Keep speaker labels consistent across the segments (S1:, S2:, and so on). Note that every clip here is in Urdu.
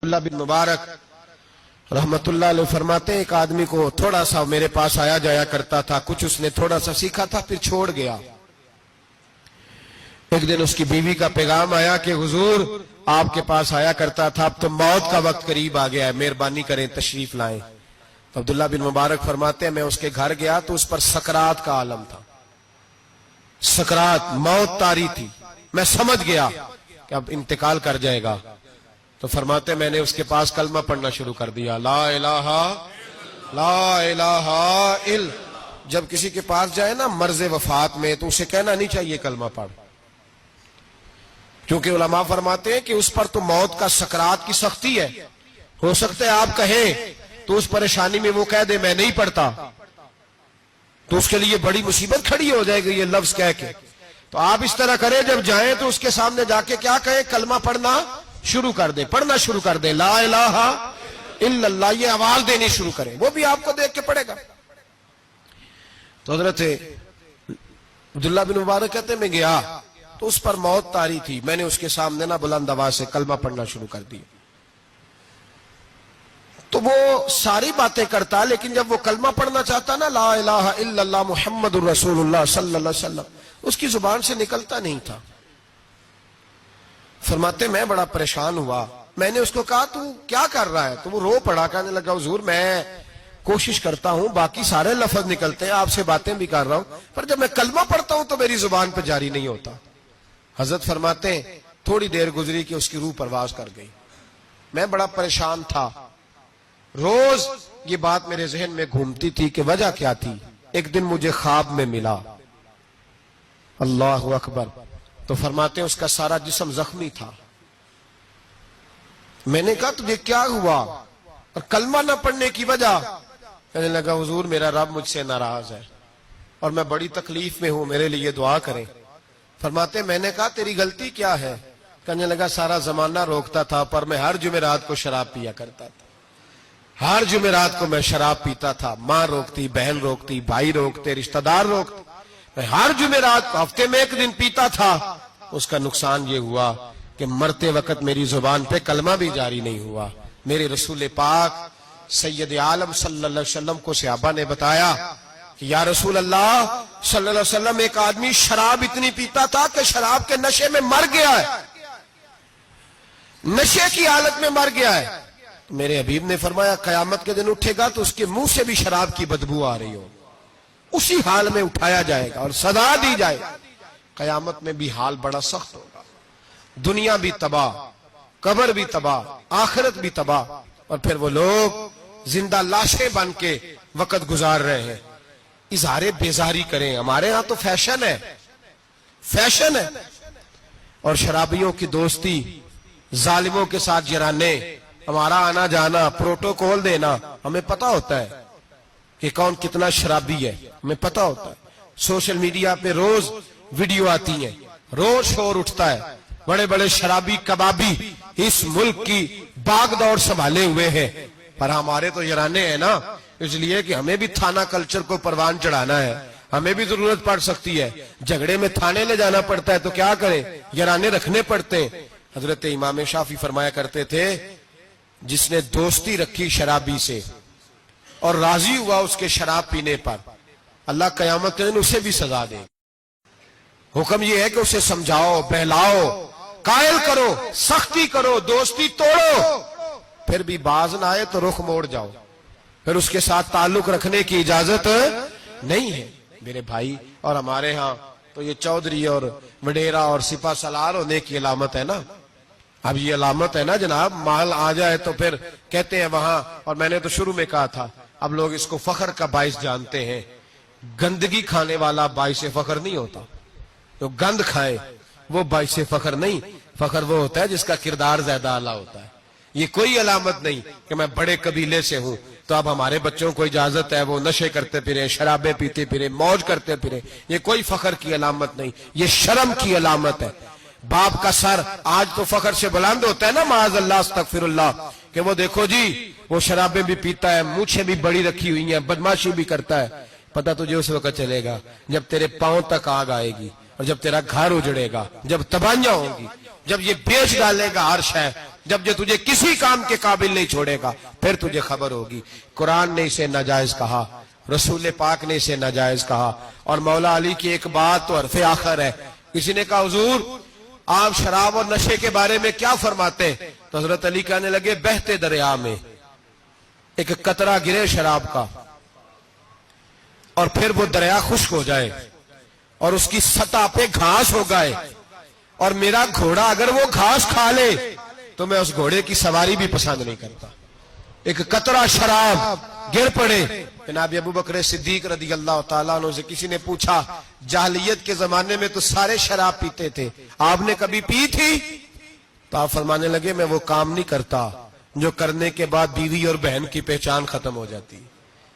S1: اللہ بن مبارک رحمتullah علیہ فرماتے ہیں ایک آدمی کو تھوڑا سا میرے پاس آیا جایا کرتا تھا، کچھ اس نے تھوڑا سا سیکھا تھا پھر چھوڑ گیا۔ ایک دن اس کی بیوی کا پیغام آیا کہ حضور آپ کے پاس آیا کرتا تھا، اب تو موت کا وقت قریب آ گیا ہے، مہربانی کریں تشریف لائیں۔ تو عبداللہ بن مبارک فرماتے ہیں میں اس کے گھر گیا تو اس پر سکرات کا عالم تھا، سکرات، موت طاری تھی، میں سمجھ گیا کہ اب انتقال کر جائے گا۔ تو فرماتے میں نے اس کے پاس کلمہ پڑھنا شروع کر دیا، لا الہ الا۔ جب کسی کے پاس جائے نا مرض وفات میں تو اسے کہنا نہیں چاہیے کلمہ پڑھ، کیونکہ علماء فرماتے ہیں کہ اس پر تو موت کا سکرات کی سختی ہے، ہو سکتا ہے آپ کہیں تو اس پریشانی میں وہ کہہ دے میں نہیں پڑھتا، تو اس کے لیے بڑی مصیبت کھڑی ہو جائے گی یہ لفظ کہہ کے۔ تو آپ اس طرح کریں جب جائیں تو اس کے سامنے جا کے کیا کہیں، کلمہ پڑھنا شروع کر دے، پڑھنا شروع کر دے، لا الہ الا اللہ، یہ آواز دینی شروع کریں، وہ بھی آپ کو دیکھ کے پڑھے گا۔ تو حضرت عبداللہ بن مبارک کہتے ہیں میں گیا تو اس پر موت طاری تھی، میں نے اس کے سامنے نا بلند آواز سے کلمہ پڑھنا شروع کر دی۔ تو وہ ساری باتیں کرتا لیکن جب وہ کلمہ پڑھنا چاہتا نا لا الہ الا اللہ محمد الرسول اللہ صلی اللہ علیہ وسلم، اس کی زبان سے نکلتا نہیں تھا۔ فرماتے میں بڑا پریشان ہوا، میں نے اس کو کہا تو کیا کر رہا ہے؟ تو وہ رو پڑا، کہنے لگا حضور میں کوشش کرتا ہوں، باقی سارے لفظ نکلتے ہیں، آپ سے باتیں بھی کر رہا ہوں، پر جب میں کلمہ پڑھتا ہوں تو میری زبان پہ جاری نہیں ہوتا۔ حضرت فرماتے ہیں تھوڑی دیر گزری کہ اس کی روح پرواز کر گئی، میں بڑا پریشان تھا، روز یہ بات میرے ذہن میں گھومتی تھی کہ وجہ کیا تھی۔ ایک دن مجھے خواب میں ملا، اللہ اکبر، تو فرماتے ہیں اس کا سارا جسم زخمی تھا۔ میں نے کہا تجھے کیا ہوا اور کلمہ نہ پڑھنے کی وجہ؟ کہنے لگا حضور میرا رب مجھ سے ناراض ہے اور میں بڑی تکلیف میں ہوں، میرے لیے دعا کریں۔ فرماتے میں نے کہا تیری غلطی کیا ہے؟ کہنے لگا سارا زمانہ روکتا تھا پر میں ہر جمعرات کو شراب پیا کرتا تھا، ہر جمعرات کو میں شراب پیتا تھا، ماں روکتی، بہن روکتی، بھائی روکتے، رشتہ دار روکتے، میں ہر جمعرات ہفتے میں ایک دن پیتا تھا۔ اس کا نقصان یہ ہوا کہ مرتے وقت میری زبان پہ کلمہ بھی جاری نہیں ہوا۔ میرے رسول پاک سید عالم صلی اللہ علیہ وسلم کو صحابہ نے بتایا کہ یا رسول اللہ صلی اللہ علیہ وسلم ایک آدمی شراب اتنی پیتا تھا کہ شراب کے نشے میں مر گیا ہے، نشے کی حالت میں مر گیا ہے۔ میرے حبیب نے فرمایا قیامت کے دن اٹھے گا تو اس کے منہ سے بھی شراب کی بدبو آ رہی ہو، اسی حال میں اٹھایا جائے گا اور سزا دی جائے گی۔ قیامت میں بھی حال بڑا سخت ہوگا، دنیا بھی تباہ، قبر بھی تباہ، آخرت بھی تباہ، اور پھر وہ لوگ زندہ لاشیں بن کے وقت گزار رہے ہیں۔ اظہار بیزاری کریں، ہمارے ہاں تو فیشن ہے، فیشن ہے، اور شرابیوں کی دوستی، ظالموں کے ساتھ جرانے، ہمارا آنا جانا، پروٹوکول دینا، ہمیں پتہ ہوتا ہے کہ کون کتنا شرابی ہے، ہمیں پتہ ہوتا ہے۔ سوشل میڈیا پہ روز ویڈیو آتی ہیں، روز شور اٹھتا ہے، بڑے بڑے شرابی کبابی اس ملک کی باغ دوڑ سنبھالے ہوئے ہیں، پر ہمارے تو یرانے ہیں نا، اس لیے کہ ہمیں بھی تھانہ کلچر کو پروان چڑھانا ہے، ہمیں بھی ضرورت پڑ سکتی ہے، جھگڑے میں تھانے لے جانا پڑتا ہے تو کیا کریں، یرانے رکھنے پڑتے ہیں۔ حضرت امام شافعی فرمایا کرتے تھے جس نے دوستی رکھی شرابی سے اور راضی ہوا اس کے شراب پینے پر، اللہ قیامت کے دن اسے بھی سزا دے۔ حکم یہ ہے کہ اسے سمجھاؤ، بہلاؤ، قائل کرو، سختی کرو، دوستی توڑو، پھر بھی باز نہ آئے تو رخ موڑ جاؤ، پھر اس کے ساتھ تعلق رکھنے کی اجازت نہیں ہے۔ میرے بھائی، اور ہمارے ہاں تو یہ چودھری اور وڈیرا اور سپہ سالار ہونے کی علامت ہے نا، اب یہ علامت ہے نا جناب، مال آ جائے تو پھر کہتے ہیں وہاں، اور میں نے تو شروع میں کہا تھا اب لوگ اس کو فخر کا باعث جانتے ہیں۔ گندگی کھانے والا باعث فخر نہیں ہوتا، جو گند کھائے وہ باعث فخر نہیں، فخر وہ ہوتا ہے جس کا کردار زیادہ اعلیٰ ہوتا ہے۔ یہ کوئی علامت نہیں کہ میں بڑے قبیلے سے ہوں تو اب ہمارے بچوں کو اجازت ہے وہ نشے کرتے پھریں، شرابیں پیتے پھریں، موج کرتے پھریں، یہ کوئی فخر کی علامت نہیں، یہ شرم کی علامت ہے۔ باپ کا سر آج تو فخر سے بلند ہوتا ہے نا، معاذ اللہ استغفر اللہ، کہ وہ دیکھو جی وہ شرابیں بھی پیتا ہے، مونچھیں بھی بڑی رکھی ہوئی ہیں، بدماشی بھی کرتا ہے۔ پتہ تجھے اس وقت چلے گا جب تیرے پاؤں تک آگ آئے گی، اور جب تیرا گھر اجڑے گا، جب تباہیاں ہوں گی، جب یہ بیچ ڈالے گا ہر شے، جب یہ تجھے کسی کام کے قابل نہیں چھوڑے گا پھر تجھے خبر ہوگی۔ قرآن نے اسے ناجائز کہا، رسول پاک نے اسے ناجائز کہا، اور مولا علی کی ایک بات تو حرف آخر ہے۔ کسی نے کہا حضور آپ شراب اور نشے کے بارے میں کیا فرماتے ہیں؟ تو حضرت علی کہنے لگے بہتے دریا میں ایک قطرہ گرے شراب کا اور پھر وہ دریا خشک ہو جائے اور اس کی سطح پہ گھاس ہو گئے، اور میرا گھوڑا اگر وہ گھاس کھا لے تو میں اس گھوڑے کی سواری بھی پسند نہیں کرتا۔ ایک قطرہ شراب گر پڑے۔ جناب ابو بکر صدیق رضی اللہ تعالیٰ عنہ سے کسی نے پوچھا جاہلیت کے زمانے میں تو سارے شراب پیتے تھے، آپ نے کبھی پی تھی؟ تو آپ فرمانے لگے میں وہ کام نہیں کرتا جو کرنے کے بعد بیوی اور بہن کی پہچان ختم ہو جاتی،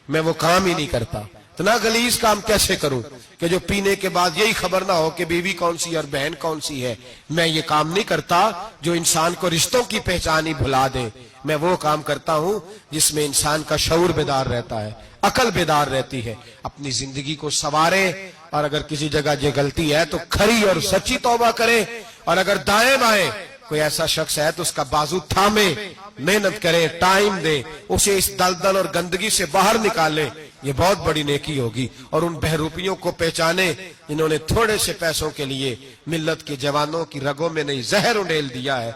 S1: میں وہ کام ہی نہیں کرتا۔ اتنا غلیظ کام کیسے کروں کہ جو پینے کے بعد یہی خبر نہ ہو کہ بیوی کون سی اور بہن کون سی ہے۔ میں یہ کام نہیں کرتا جو انسان کو رشتوں کی پہچان ہی بھلا دے، میں وہ کام کرتا ہوں جس میں انسان کا شعور بیدار رہتا ہے، عقل بیدار رہتی ہے۔ اپنی زندگی کو سنوارے، اور اگر کسی جگہ یہ غلطی ہے تو کھری اور سچی توبہ کرے، اور اگر دائیں بائیں کوئی ایسا شخص ہے تو اس کا بازو تھامے، محنت کرے، ٹائم دے، اسے اس دلدل اور گندگی سے باہر نکالے، یہ بہت بڑی نیکی ہوگی۔ اور ان بہروپیوں کو پہچانے جنہوں نے تھوڑے سے پیسوں کے لیے ملت کے جوانوں کی رگوں میں نہیں زہر انڈیل دیا ہے۔